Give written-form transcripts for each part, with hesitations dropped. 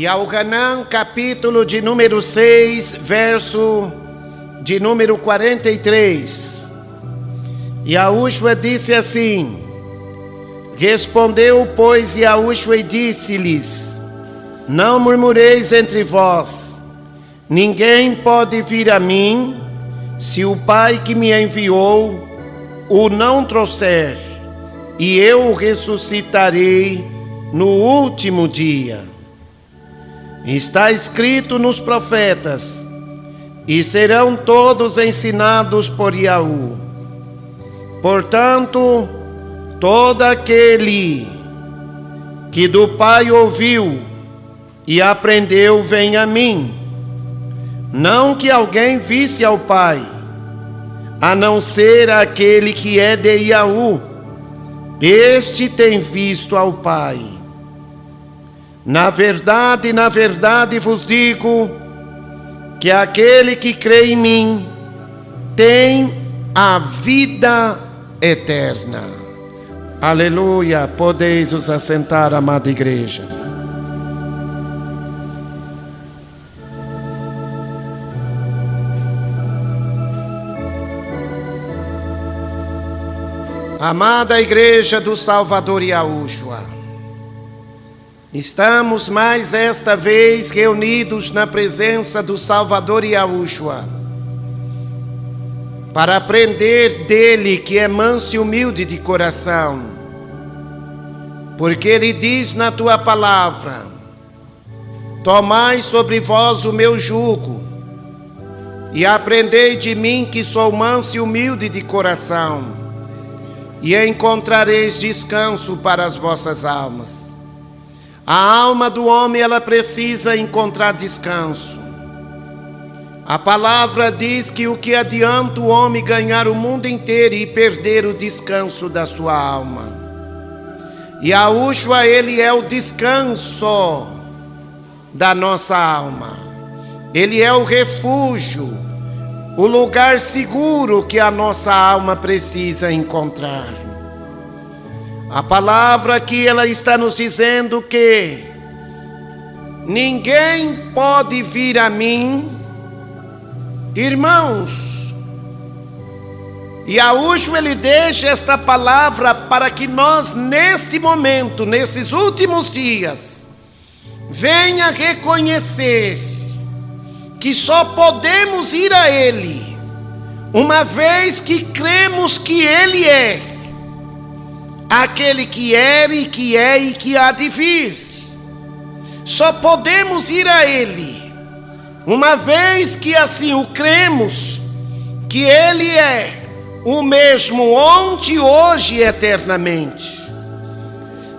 E Yohanan, capítulo de número 6, verso de número 43. Yahushua disse assim: respondeu, pois, Yahushua e disse-lhes: não murmureis entre vós, ninguém pode vir a mim, se o Pai que me enviou o não trouxer, e eu o ressuscitarei no último dia. Está escrito nos profetas: e serão todos ensinados por Yahu. Portanto, todo aquele que do Pai ouviu e aprendeu, vem a mim. Não que alguém visse ao Pai, a não ser aquele que é de Yahu. Este tem visto ao Pai. Na verdade vos digo, que aquele que crê em mim tem a vida eterna. Aleluia. Podeis vos assentar, amada igreja. Amada igreja do Salvador Yahushua, estamos mais esta vez reunidos na presença do Salvador Yahushua, para aprender dele, que é manso e humilde de coração, porque ele diz na tua palavra: tomai sobre vós o meu jugo, e aprendei de mim, que sou manso e humilde de coração, e encontrareis descanso para as vossas almas. A alma do homem, ela precisa encontrar descanso. A palavra diz que o que adianta o homem ganhar o mundo inteiro e perder o descanso da sua alma. E Yahushua, ele é o descanso da nossa alma. Ele é o refúgio, o lugar seguro que a nossa alma precisa encontrar. A palavra aqui, ela está nos dizendo que ninguém pode vir a mim, irmãos. E Yahushua, ele deixa esta palavra para que nós, nesse momento, nesses últimos dias, venha reconhecer que só podemos ir a Ele, uma vez que cremos que Ele é aquele que era e que é e que há de vir. Só podemos ir a Ele, uma vez que assim o cremos, que Ele é o mesmo ontem, hoje e eternamente.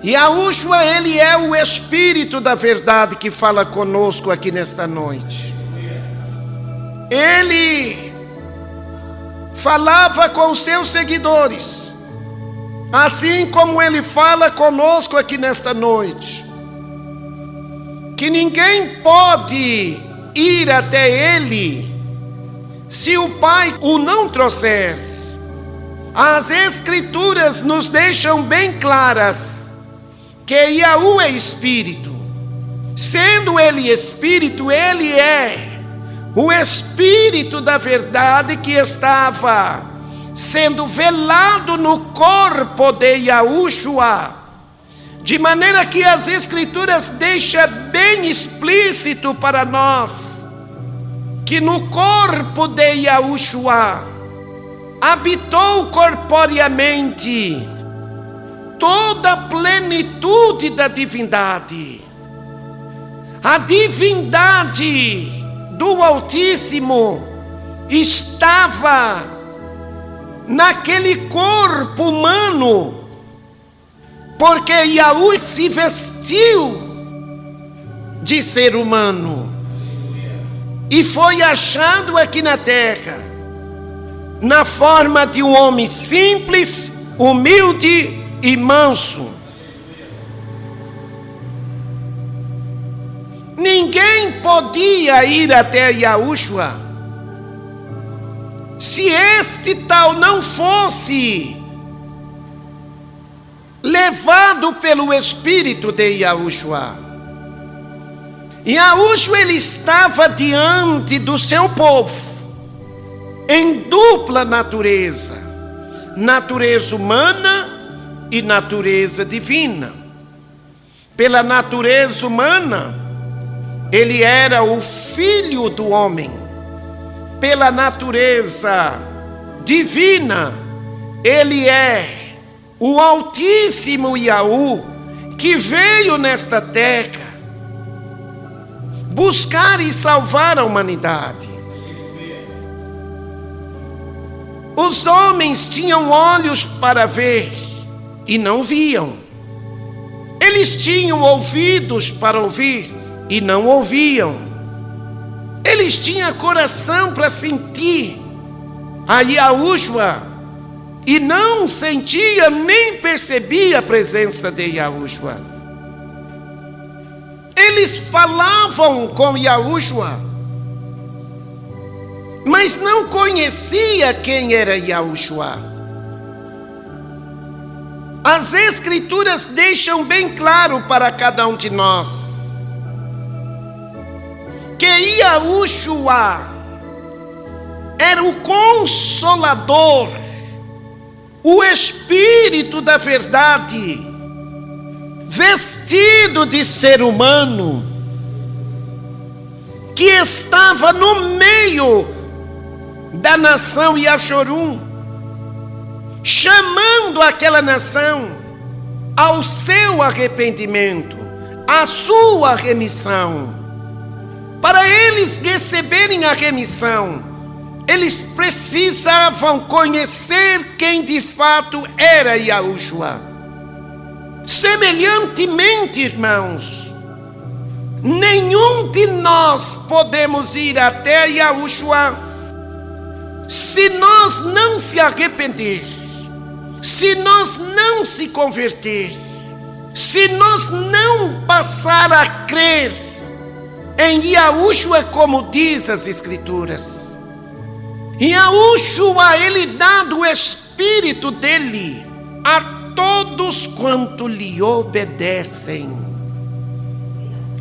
E Yahushua, ele é o Espírito da verdade que fala conosco aqui nesta noite. Ele falava com seus seguidores, assim como ele fala conosco aqui nesta noite, que ninguém pode ir até ele se o Pai o não trouxer. As Escrituras nos deixam bem claras que Yahu é Espírito. Sendo ele Espírito, ele é o Espírito da verdade que estava sendo velado no corpo de Yahushua, de maneira que as Escrituras deixam bem explícito para nós que no corpo de Yahushua habitou corporeamente toda a plenitude da divindade. A divindade do Altíssimo estava naquele corpo humano, porque Yahu se vestiu de ser humano e foi achado aqui na terra na forma de um homem simples, humilde e manso. Ninguém podia ir até Yahushua se este tal não fosse levado pelo Espírito de Yahushua. Yahushua, ele estava diante do seu povo em dupla natureza, natureza humana e natureza divina. Pela natureza humana, ele era o filho do homem. Pela natureza divina, ele é o Altíssimo Yahu, que veio nesta terra buscar e salvar a humanidade. Os homens tinham olhos para ver e não viam. Eles tinham ouvidos para ouvir e não ouviam. Eles tinham coração para sentir a Yahushua e não sentia nem percebia a presença de Yahushua. Eles falavam com Yahushua, mas não conhecia quem era Yahushua. As Escrituras deixam bem claro para cada um de nós que Yahushua era o Consolador, o Espírito da verdade, vestido de ser humano, que estava no meio da nação Yashorum, chamando aquela nação ao seu arrependimento, à sua remissão. Para eles receberem a remissão, eles precisavam conhecer quem de fato era Yahushua. Semelhantemente, irmãos, nenhum de nós podemos ir até Yahushua se nós não se arrepender, se nós não se converter, se nós não passar a crer em Yahushua, como diz as Escrituras. Yahushua, ele dá do Espírito dele a todos quanto lhe obedecem.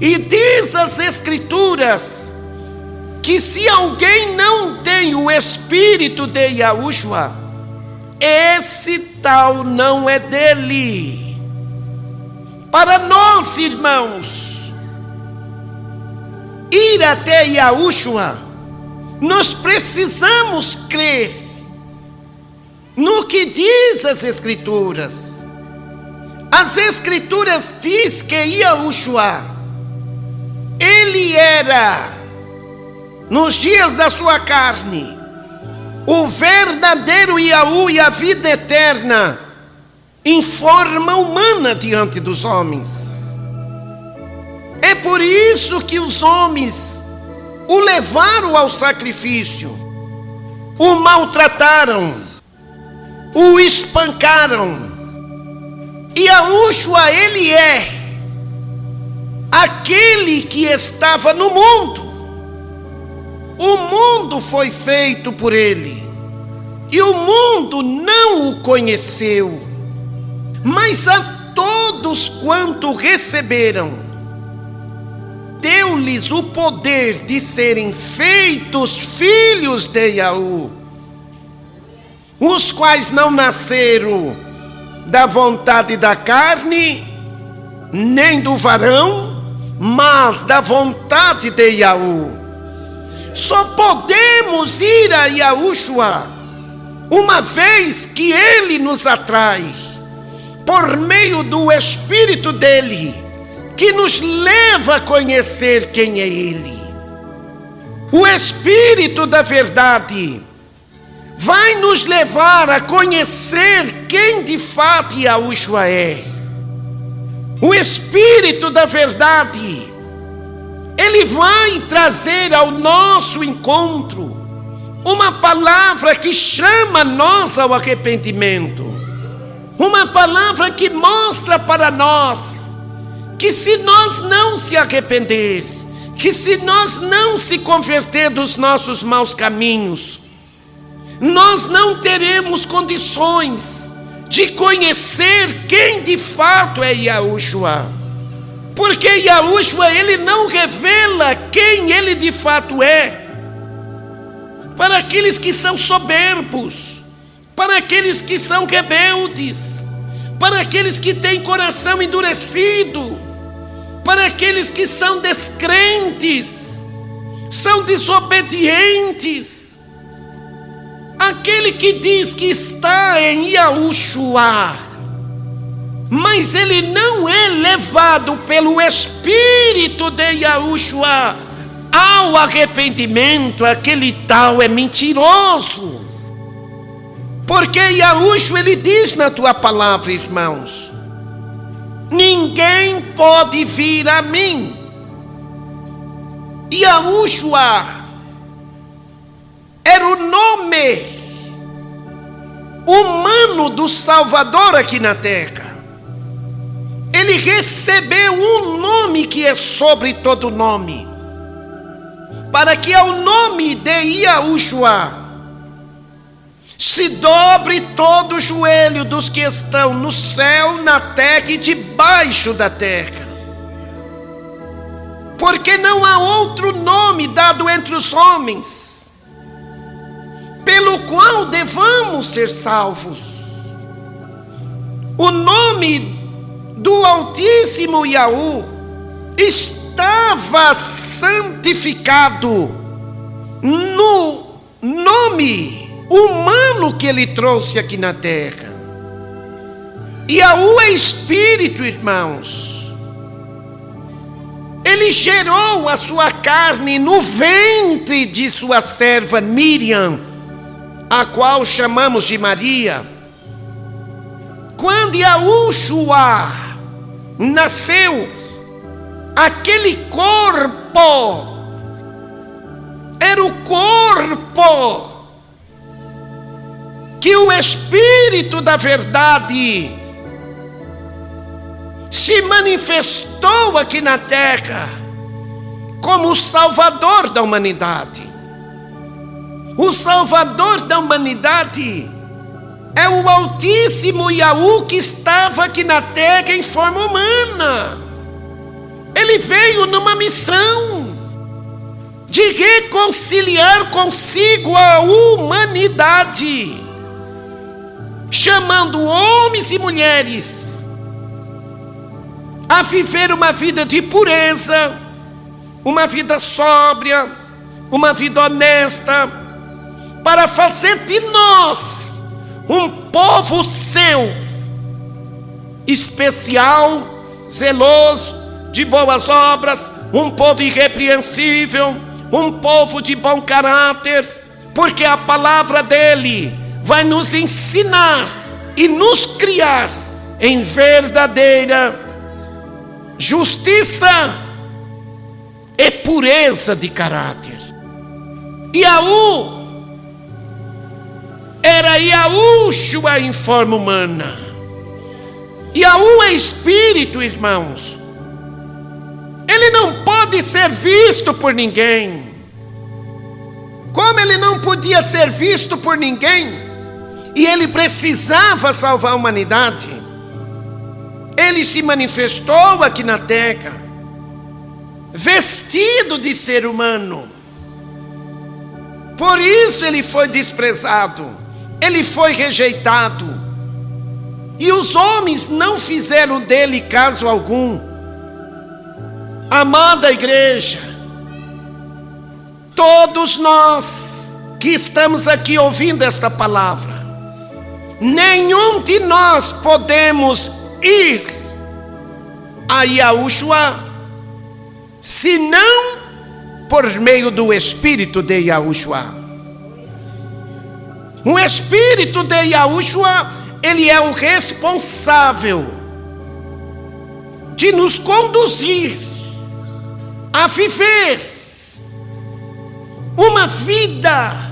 E diz as Escrituras que se alguém não tem o Espírito de Yahushua, esse tal não é dele. Para nós, irmãos, ir até Yahushua, nós precisamos crer no que diz as Escrituras. As Escrituras diz que Yahushua, ele era, nos dias da sua carne, o verdadeiro Yahu e a vida eterna, em forma humana diante dos homens. É por isso que os homens o levaram ao sacrifício, o maltrataram, o espancaram. E Yahushua, ele é aquele que estava no mundo. O mundo foi feito por ele, e o mundo não o conheceu. Mas a todos quanto receberam, deu-lhes o poder de serem feitos filhos de Yahu, os quais não nasceram da vontade da carne, nem do varão, mas da vontade de Yahu. Só podemos ir a Yahushua uma vez que ele nos atrai, por meio do Espírito dele, que nos leva a conhecer quem é ele. O Espírito da verdade vai nos levar a conhecer quem de fato Yahushua é. O Espírito da verdade, ele vai trazer ao nosso encontro uma palavra que chama nós ao arrependimento, uma palavra que mostra para nós que se nós não se arrepender, que se nós não se converter dos nossos maus caminhos, nós não teremos condições de conhecer quem de fato é Yahushua. Porque Yahushua, ele não revela quem ele de fato é para aqueles que são soberbos, para aqueles que são rebeldes, para aqueles que têm coração endurecido, para aqueles que são descrentes, são desobedientes. Aquele que diz que está em Yahushua, mas ele não é levado pelo Espírito de Yahushua ao arrependimento, aquele tal é mentiroso. Porque Yahushua, ele diz na tua palavra, irmãos, ninguém pode vir a mim. Yahushua era o nome humano do Salvador aqui na terra. Ele recebeu um nome que é sobre todo nome, para que ao nome de Yahushua se dobre todo o joelho dos que estão no céu, na terra e debaixo da terra. Porque não há outro nome dado entre os homens pelo qual devamos ser salvos. O nome do Altíssimo Yahu estava santificado no nome humano que ele trouxe aqui na terra. Yahu é Espírito, irmãos. Ele gerou a sua carne no ventre de sua serva Miriam, a qual chamamos de Maria. Quando Yahushua nasceu, aquele corpo era o corpo que o Espírito da verdade se manifestou aqui na terra como o Salvador da humanidade. O Salvador da humanidade é o Altíssimo Yahu que estava aqui na terra em forma humana. Ele veio numa missão de reconciliar consigo a humanidade, chamando homens e mulheres a viver uma vida de pureza, uma vida sóbria, uma vida honesta, para fazer de nós um povo seu, especial, zeloso, de boas obras, um povo irrepreensível, um povo de bom caráter, porque a palavra dele vai nos ensinar e nos criar em verdadeira justiça e pureza de caráter. Yahu era Yahushua em forma humana. Yahu é Espírito, irmãos. Ele não pode ser visto por ninguém. Como ele não podia ser visto por ninguém, e ele precisava salvar a humanidade, ele se manifestou aqui na terra, vestido de ser humano. Por isso ele foi desprezado, ele foi rejeitado, e os homens não fizeram dele caso algum. Amada igreja, todos nós que estamos aqui ouvindo esta palavra, nenhum de nós podemos ir a Yahushua senão por meio do Espírito de Yahushua. O Espírito de Yahushua, ele é o responsável de nos conduzir a viver uma vida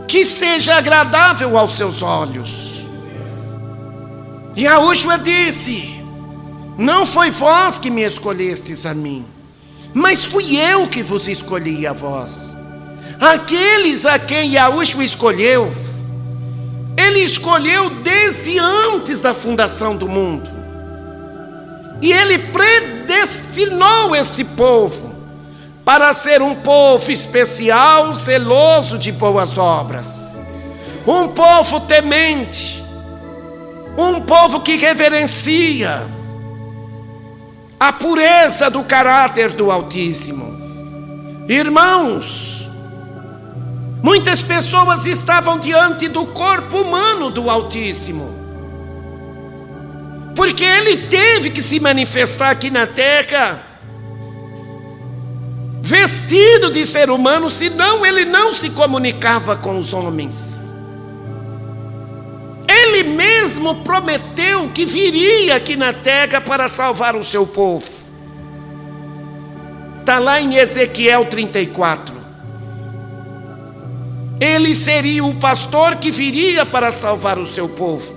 que seja agradável aos seus olhos. Yahushua disse: não foi vós que me escolhestes a mim, mas fui eu que vos escolhi a vós. Aqueles a quem Yahushua escolheu, ele escolheu desde antes da fundação do mundo. E Ele predestinou este povo para ser um povo especial, zeloso de boas obras. Um povo temente, um povo que reverencia a pureza do caráter do Altíssimo. Irmãos, muitas pessoas estavam diante do corpo humano do Altíssimo, porque Ele teve que se manifestar aqui na terra, vestido de ser humano, senão Ele não se comunicava com os homens. Ele mesmo prometeu que viria aqui na terra para salvar o seu povo. Está lá em Ezequiel 34. Ele seria o pastor que viria para salvar o seu povo.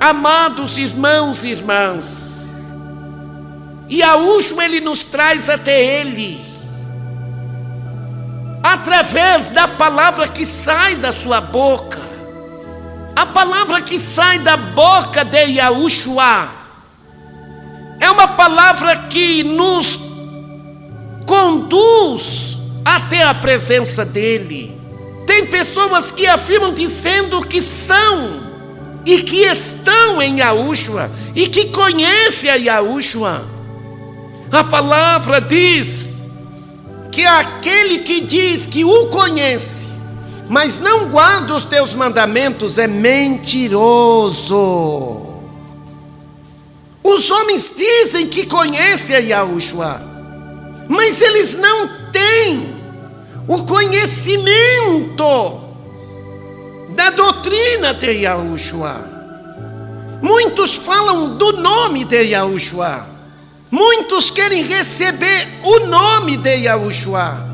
Amados irmãos e irmãs, Yahushua, Ele nos traz até Ele, através da palavra que sai da sua boca. A palavra que sai da boca de Yahushua é uma palavra que nos conduz até a presença dEle. Tem pessoas que afirmam dizendo que são e que estão em Yahushua e que conhecem a Yahushua. A palavra diz que aquele que diz que o conhece, mas não guarda os teus mandamentos, é mentiroso. Os homens dizem que conhecem a Yahushua, mas eles não têm o conhecimento da doutrina de Yahushua. Muitos falam do nome de Yahushua, muitos querem receber o nome de Yahushua,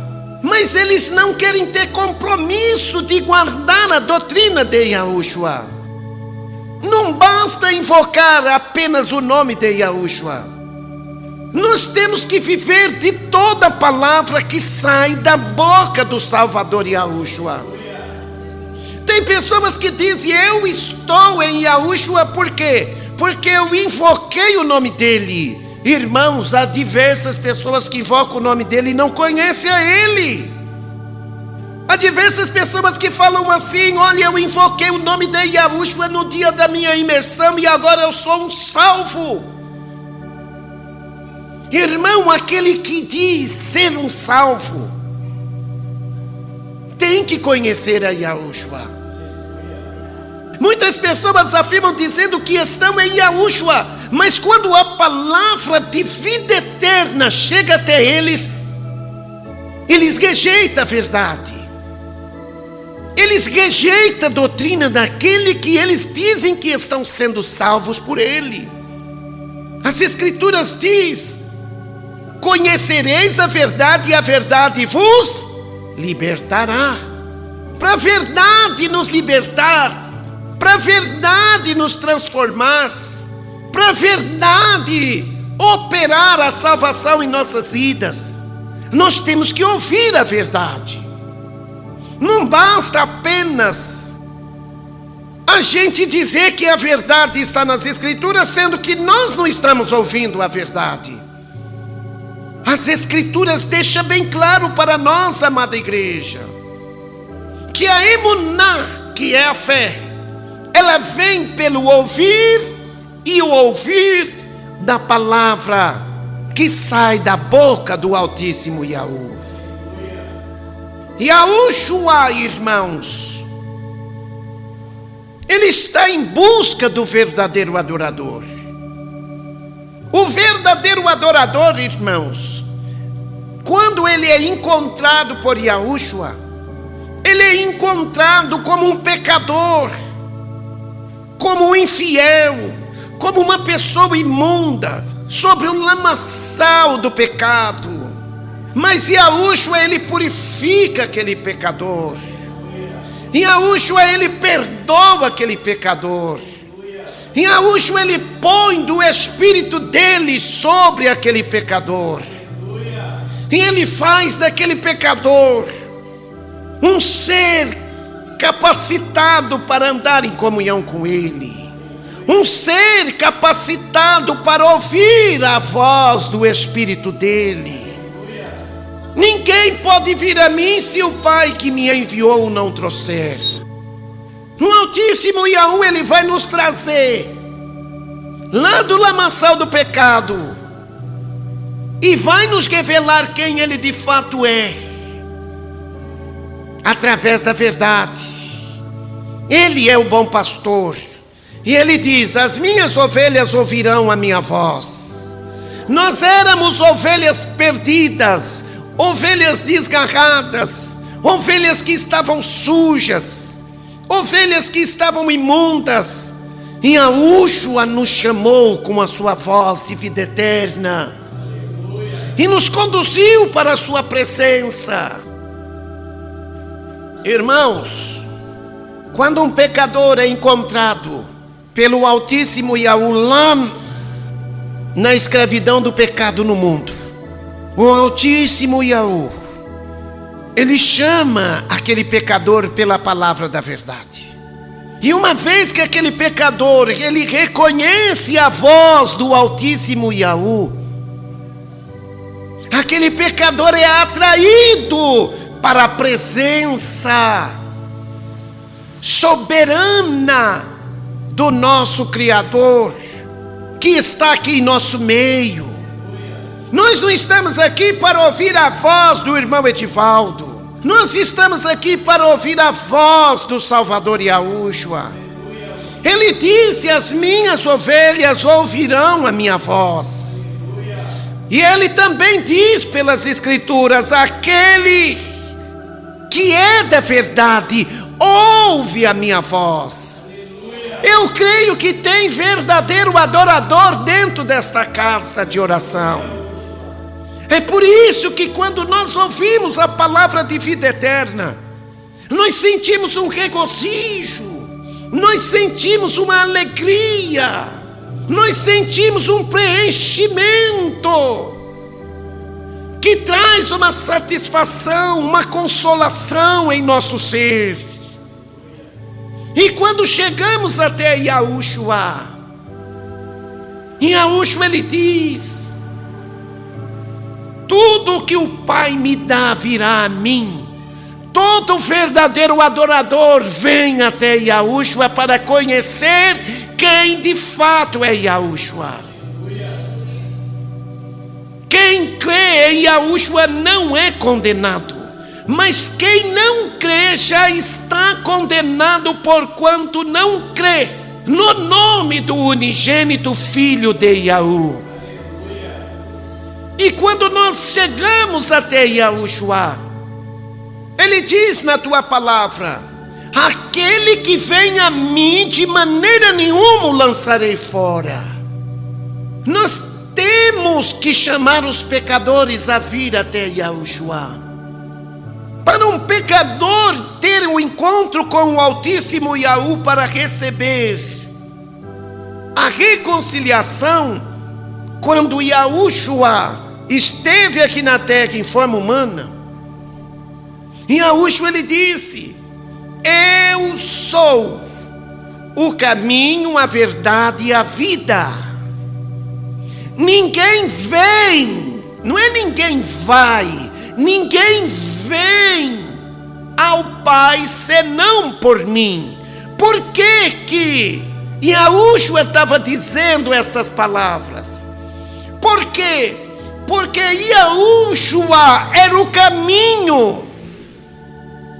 mas eles não querem ter compromisso de guardar a doutrina de Yahushua. Não basta invocar apenas o nome de Yahushua. Nós temos que viver de toda a palavra que sai da boca do Salvador Yahushua. Tem pessoas que dizem: eu estou em Yahushua, por quê? Porque eu invoquei o nome dele. Irmãos, há diversas pessoas que invocam o nome dele e não conhecem a ele. Há diversas pessoas que falam assim: olha, eu invoquei o nome de Yahushua no dia da minha imersão e agora eu sou um salvo. Irmão, aquele que diz ser um salvo tem que conhecer a Yahushua. Muitas pessoas afirmam dizendo que estão em Yahushua, mas quando a palavra de vida eterna chega até eles, eles rejeitam a verdade. Eles rejeitam a doutrina daquele que eles dizem que estão sendo salvos por ele. As Escrituras dizem: conhecereis a verdade e a verdade vos libertará. Para a verdade nos libertar, para a verdade nos transformar, para a verdade operar a salvação em nossas vidas, nós temos que ouvir a verdade. Não basta apenas a gente dizer que a verdade está nas Escrituras, sendo que nós não estamos ouvindo a verdade. As Escrituras deixam bem claro para nós, amada igreja, que a emuná, que é a fé, ela vem pelo ouvir, e o ouvir da palavra que sai da boca do Altíssimo Yahu. Yahushua, irmãos, ele está em busca do verdadeiro adorador. O verdadeiro adorador, irmãos, quando ele é encontrado por Yahushua, ele é encontrado como um pecador, como um infiel, como uma pessoa imunda, sobre o lamaçal do pecado. Mas Yahushua, ele purifica aquele pecador. Yahushua, ele perdoa aquele pecador. Yahushua, ele põe do Espírito dele sobre aquele pecador. E ele faz daquele pecador um ser capacitado para andar em comunhão com ele. um ser capacitado para ouvir a voz do Espírito dele. Ninguém pode vir a mim se o Pai que me enviou não trouxer. O Altíssimo Yahweh, ele vai nos trazer lá do lamaçal do pecado e vai nos revelar quem ele de fato é, através da verdade. Ele é o bom pastor. E ele diz: as minhas ovelhas ouvirão a minha voz. Nós éramos ovelhas perdidas, ovelhas desgarradas, ovelhas que estavam sujas, ovelhas que estavam imundas. E Yahushua nos chamou com a sua voz de vida eterna e nos conduziu para a sua presença. Irmãos, quando um pecador é encontrado pelo Altíssimo Yahweh lá na escravidão do pecado no mundo, o Altíssimo Yahweh, ele chama aquele pecador pela palavra da verdade. E uma vez que aquele pecador, ele reconhece a voz do Altíssimo Yahweh, aquele pecador é atraído para a presença soberana do nosso Criador, que está aqui em nosso meio. Nós não estamos aqui para ouvir a voz do irmão Edivaldo. Nós estamos aqui para ouvir a voz do Salvador Yahushua. Ele disse: as minhas ovelhas ouvirão a minha voz. E ele também diz pelas Escrituras: aquele que é da verdade ouve a minha voz. Eu creio que tem verdadeiro adorador dentro desta casa de oração. É por isso que quando nós ouvimos a palavra de vida eterna, nós sentimos um regozijo, nós sentimos uma alegria, nós sentimos um preenchimento que traz uma satisfação, uma consolação em nosso ser. E quando chegamos até Yahushua, Yahushua ele diz: tudo que o Pai me dá virá a mim. Todo verdadeiro adorador vem até Yahushua para conhecer quem de fato é Yahushua. Quem crê em Yahushua não é condenado, mas quem não crê já está condenado, porquanto não crê no nome do unigênito Filho de Yahu. E quando nós chegamos até Yahushua, ele diz na tua palavra: aquele que vem a mim, de maneira nenhuma o lançarei fora. Nós temos que chamar os pecadores a vir até Yahushua. Para um pecador ter um encontro com o Altíssimo Yahweh para receber a reconciliação, quando Yahushua esteve aqui na terra em forma humana, Yahushua ele disse: eu sou o caminho, a verdade e a vida. Ninguém vem, não é ninguém vai, ninguém vem ao Pai senão por mim. Por que Yahushua estava dizendo estas palavras? Por quê? Porque Yahushua era o caminho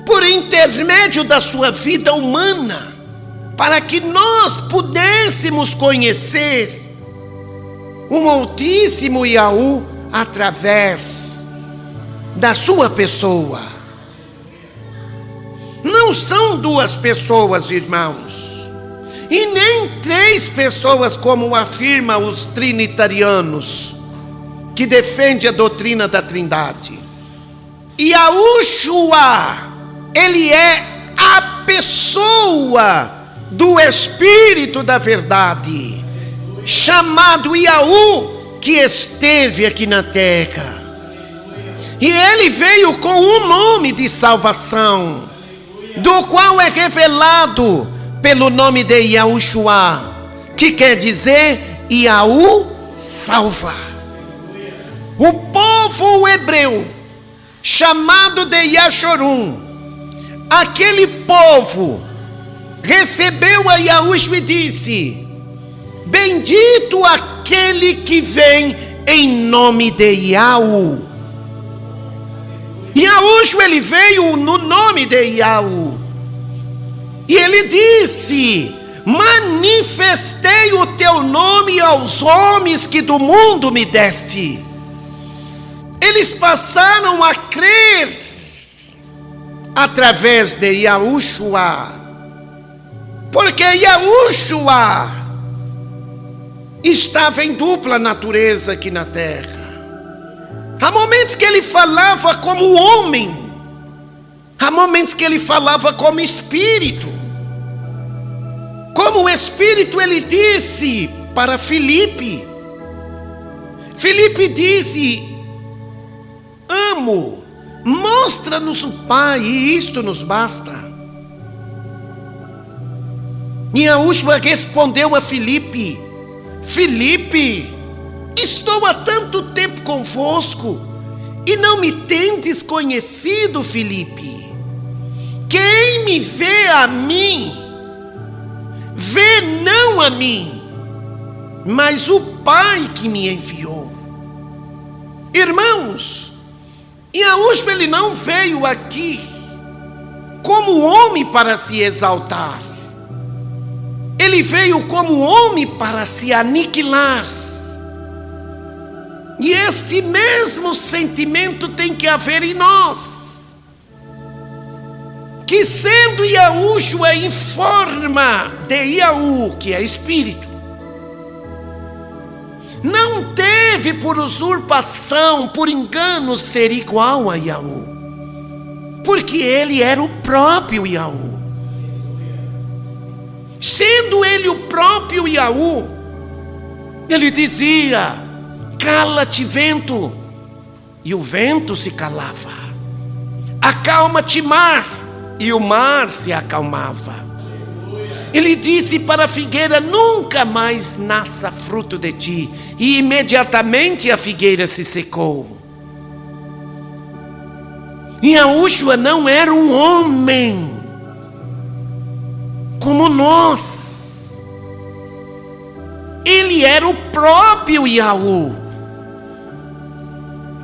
por intermédio da sua vida humana, para que nós pudéssemos conhecer o Altíssimo Yahweh através da sua pessoa. Não são duas pessoas, irmãos, e nem três pessoas, como afirmam os trinitarianos, que defendem a doutrina da Trindade. Yahushua, ele é a pessoa do Espírito da verdade, chamado Yahu, que esteve aqui na terra. E ele veio com um nome de salvação, do qual é revelado pelo nome de Yahushua, que quer dizer Yahu salva. O povo hebreu, chamado de Yashorum, aquele povo recebeu a Yahushua e disse: bendito aquele que vem em nome de Yahu. Yahushua, ele veio no nome de Yahu. E ele disse: manifestei o teu nome aos homens que do mundo me deste. Eles passaram a crer através de Yahushua, porque Yahushua estava em dupla natureza aqui na terra. Há momentos que ele falava como homem, há momentos que ele falava como espírito. Como espírito, ele disse para Filipe. Filipe disse: amo, mostra-nos o Pai, e isto nos basta. E Yahushua respondeu a Filipe: Filipe, estou há tanto tempo convosco e não me tendes conhecido, Filipe. Quem me vê a mim, vê não a mim, mas o Pai que me enviou. Irmãos, Yahushua, ele não veio aqui como homem para se exaltar. Ele veio como homem para se aniquilar. E esse mesmo sentimento tem que haver em nós. Que sendo Yahushua em forma de Yahu, que é Espírito, não teve por usurpação, por engano, ser igual a Yahu, porque ele era o próprio Yahu. Sendo ele o próprio Yahu, ele dizia: cala-te, vento, e o vento se calava. Acalma-te, mar, e o mar se acalmava. Ele disse para a figueira: nunca mais nasça fruto de ti, e imediatamente a figueira se secou. E Yahushua não era um homem como nós. Ele era o próprio Yahu,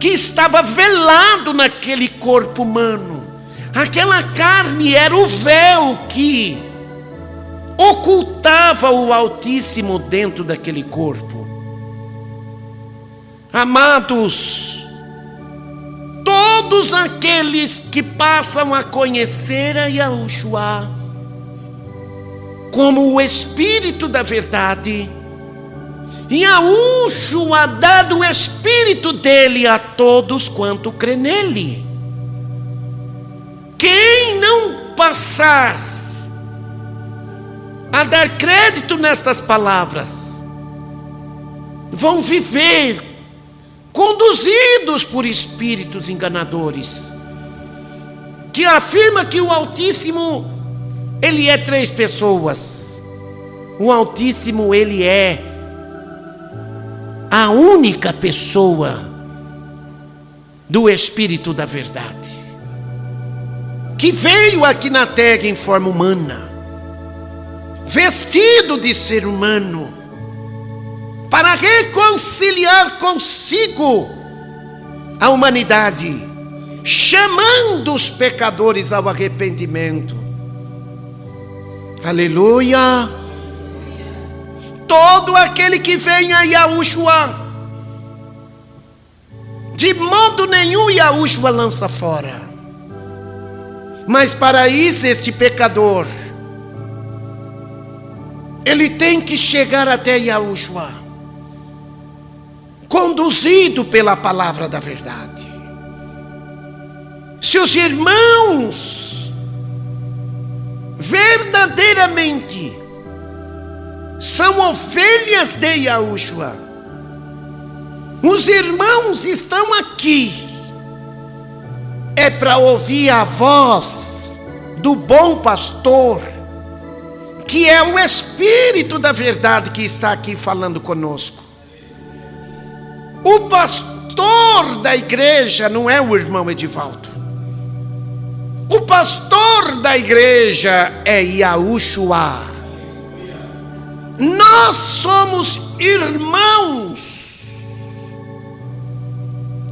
que estava velado naquele corpo humano. Aquela carne era o véu que ocultava o Altíssimo dentro daquele corpo. Amados, todos aqueles que passam a conhecer a Yahushua como o Espírito da verdade, Yahushua dado o Espírito dele a todos quanto crê nele. Quem não passar a dar crédito nestas palavras, vão viver conduzidos por espíritos enganadores, que afirma que o Altíssimo, ele é 3 pessoas. O Altíssimo, ele é a única pessoa do Espírito da verdade, que veio aqui na terra em forma humana, vestido de ser humano, para reconciliar consigo a humanidade, chamando os pecadores ao arrependimento. Aleluia! Todo aquele que vem a Yahushua, de modo nenhum Yahushua lança fora. Mas para isso, este pecador, ele tem que chegar até Yahushua, conduzido pela palavra da verdade. Se os irmãos verdadeiramente são ovelhas de Yahushua, os irmãos estão aqui é para ouvir a voz do bom pastor, que é o Espírito da verdade que está aqui falando conosco. O pastor da igreja não é o irmão Edivaldo. O pastor da igreja é Yahushua. Nós somos irmãos.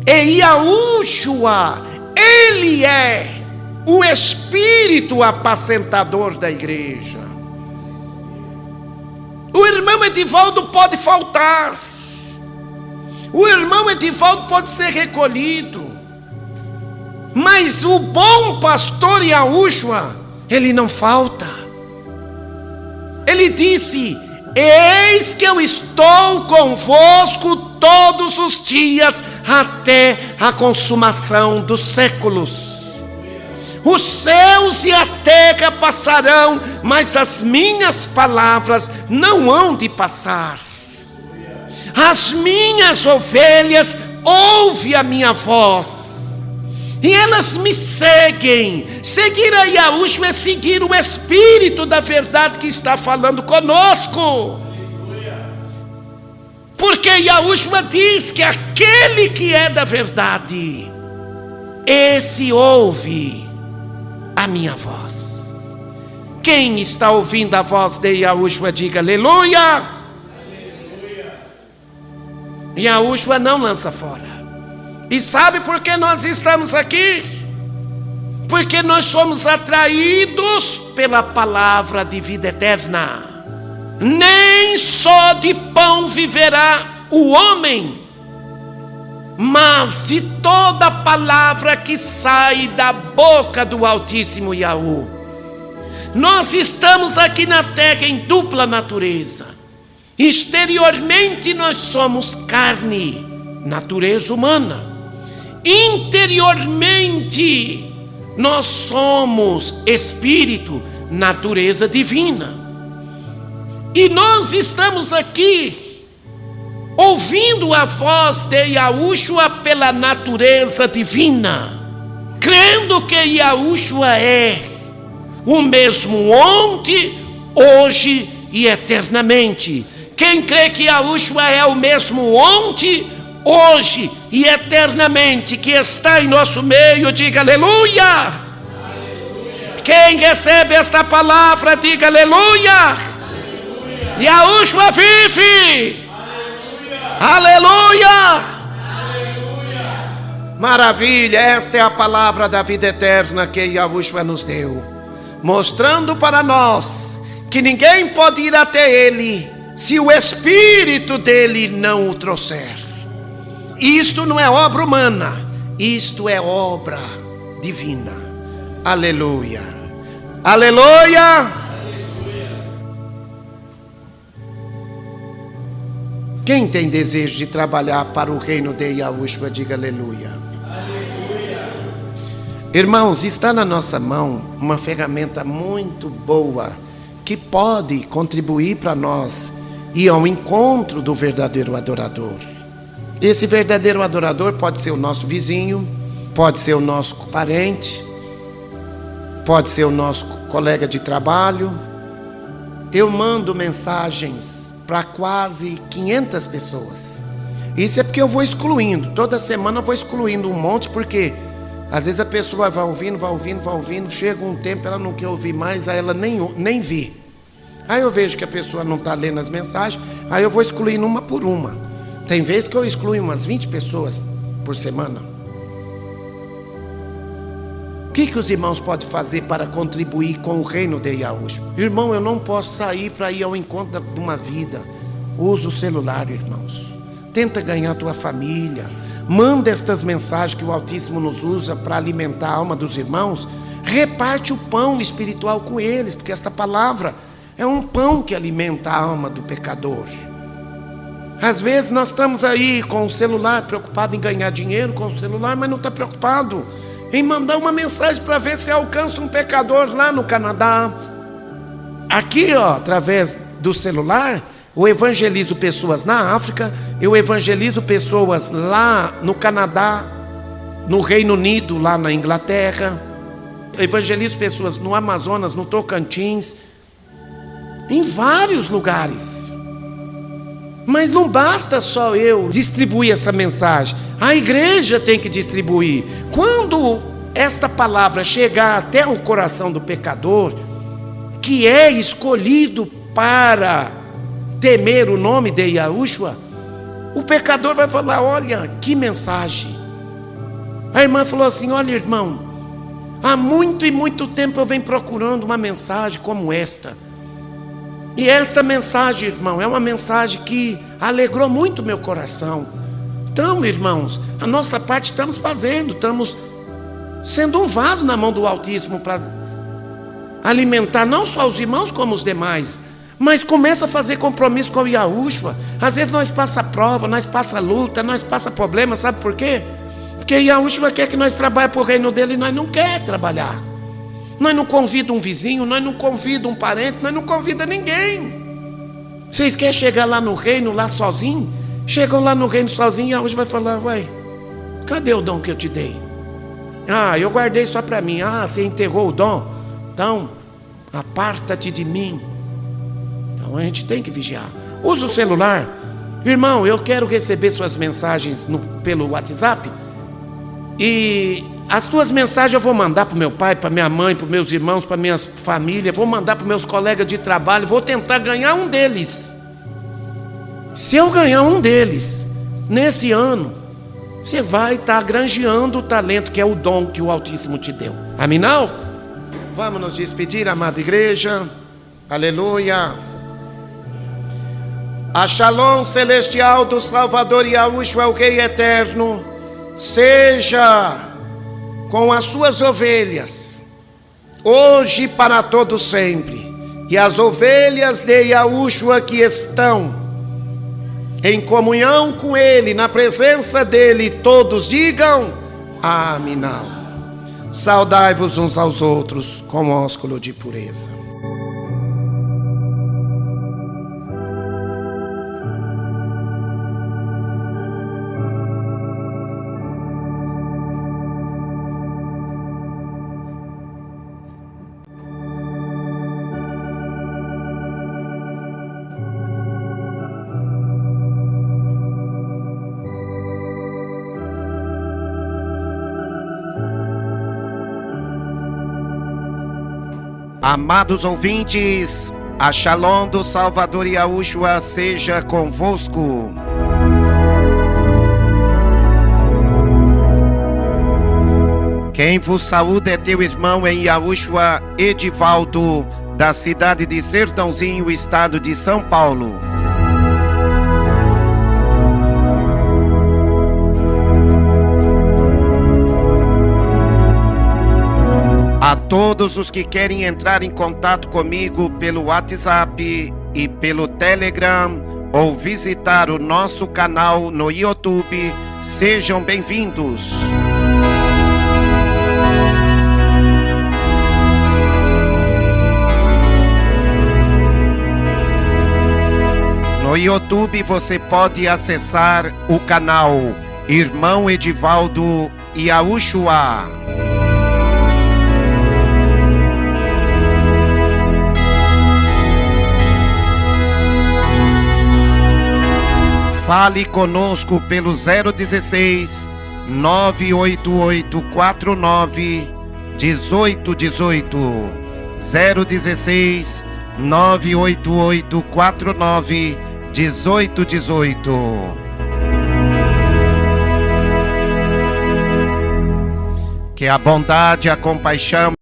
E Yahushua, ele é o espírito apacentador da igreja. O irmão Edivaldo pode faltar. O irmão Edivaldo pode ser recolhido. Mas o bom pastor Yahushua, ele não falta. Ele disse: eis que eu estou convosco todos os dias, até a consumação dos séculos. Os céus e a terra passarão, mas as minhas palavras não hão de passar. As minhas ovelhas ouvem a minha voz, e elas me seguem. Seguir a Yahushua é seguir o Espírito da verdade que está falando conosco. Porque Yahushua diz que aquele que é da verdade, esse ouve a minha voz. Quem está ouvindo a voz de Yahushua, diga aleluia. Yahushua não lança fora. E sabe por que nós estamos aqui? Porque nós somos atraídos pela palavra de vida eterna. Nem só de pão viverá o homem, mas de toda palavra que sai da boca do Altíssimo Yahu. Nós estamos aqui na terra em dupla natureza. Exteriormente nós somos carne, natureza humana. Interiormente nós somos espírito, natureza divina. E nós estamos aqui ouvindo a voz de Yahushua pela natureza divina, crendo que Yahushua é o mesmo ontem, hoje e eternamente. Quem crê que Yahushua é o mesmo ontem, hoje e eternamente, que está em nosso meio, diga aleluia. Aleluia. Quem recebe esta palavra, diga aleluia. Aleluia. Yahushua vive. Aleluia. Aleluia. Maravilha, esta é a palavra da vida eterna que Yahushua nos deu, mostrando para nós que ninguém pode ir até Ele se o Espírito dele não o trouxer. Isto não é obra humana, isto é obra divina. Aleluia. Aleluia. Quem tem desejo de trabalhar para o reino de Yahushua, diga aleluia. Aleluia. Irmãos, está na nossa mão uma ferramenta muito boa que pode contribuir para nós ir ao encontro do verdadeiro adorador. Esse verdadeiro adorador pode ser o nosso vizinho, pode ser o nosso parente, pode ser o nosso colega de trabalho. Eu mando mensagens para quase 500 pessoas. Isso é porque eu vou excluindo, toda semana eu vou excluindo um monte, porque às vezes a pessoa vai ouvindo, chega um tempo ela não quer ouvir mais, aí ela nem vê. Aí eu vejo que a pessoa não está lendo as mensagens, aí eu vou excluindo uma por uma. Tem vezes que eu excluo umas 20 pessoas por semana. O que os irmãos podem fazer para contribuir com o reino de Yahushua? Irmão, eu não posso sair para ir ao encontro de uma vida. Usa o celular, irmãos. Tenta ganhar a tua família. Manda estas mensagens que o Altíssimo nos usa para alimentar a alma dos irmãos. Reparte o pão espiritual com eles, porque esta palavra é um pão que alimenta a alma do pecador. Às vezes nós estamos aí com o celular, preocupado em ganhar dinheiro com o celular, mas não está preocupado em mandar uma mensagem para ver se alcança um pecador lá no Canadá. Aqui, através do celular, eu evangelizo pessoas na África, eu evangelizo pessoas lá no Canadá, no Reino Unido, lá na Inglaterra, eu evangelizo pessoas no Amazonas, no Tocantins. em vários lugares. Mas não basta só eu distribuir essa mensagem. A igreja tem que distribuir. Quando esta palavra chegar até o coração do pecador, que é escolhido para temer o nome de Yahushua, o pecador vai falar: olha, que mensagem. A irmã falou assim: olha, irmão, há muito e muito tempo eu venho procurando uma mensagem como esta. E esta mensagem, irmão, é uma mensagem que alegrou muito meu coração. Então, irmãos, a nossa parte estamos fazendo, estamos sendo um vaso na mão do Altíssimo para alimentar não só os irmãos como os demais. Mas começa a fazer compromisso com o Yahushua. Às vezes nós passa prova, nós passa luta, nós passa problema, sabe por quê? Porque Yahushua quer que nós trabalhemos para o reino dele e nós não quer trabalhar. Nós não convidamos um vizinho, nós não convidamos um parente, nós não convidamos ninguém. Vocês querem chegar lá no reino, lá sozinho? Chegam lá no reino sozinho, Yahushua vai falar: ué, cadê o dom que eu te dei? Ah, eu guardei só para mim. Ah, você enterrou o dom? Então, aparta-te de mim. Então a gente tem que vigiar. Usa o celular. Irmão, eu quero receber suas mensagens pelo WhatsApp. E as tuas mensagens eu vou mandar para o meu pai, para minha mãe, para os meus irmãos, para minha família. Vou mandar para meus colegas de trabalho. Vou tentar ganhar um deles. Se eu ganhar um deles nesse ano, você vai estar granjeando o talento, que é o dom que o Altíssimo te deu. Amém não? Vamos nos despedir, amada igreja. Aleluia. A Shalom celestial do Salvador Yahushua, o Rei eterno, seja com as suas ovelhas, hoje e para todo sempre. E as ovelhas de Yahushua que estão em comunhão com Ele, na presença dEle, todos digam amém. Saudai-vos uns aos outros com ósculo de pureza. Amados ouvintes, a Shalom do Salvador Yahushua seja convosco. Quem vos saúda é teu irmão em Yahushua, Edivaldo, da cidade de Sertãozinho, estado de São Paulo. A todos os que querem entrar em contato comigo pelo WhatsApp e pelo Telegram ou visitar o nosso canal no YouTube, sejam bem-vindos. No YouTube você pode acessar o canal Irmão Edivaldo Yahushua. Fale conosco pelo 016 98849 1818. 016 98849 1818. Que a bondade e a compaixão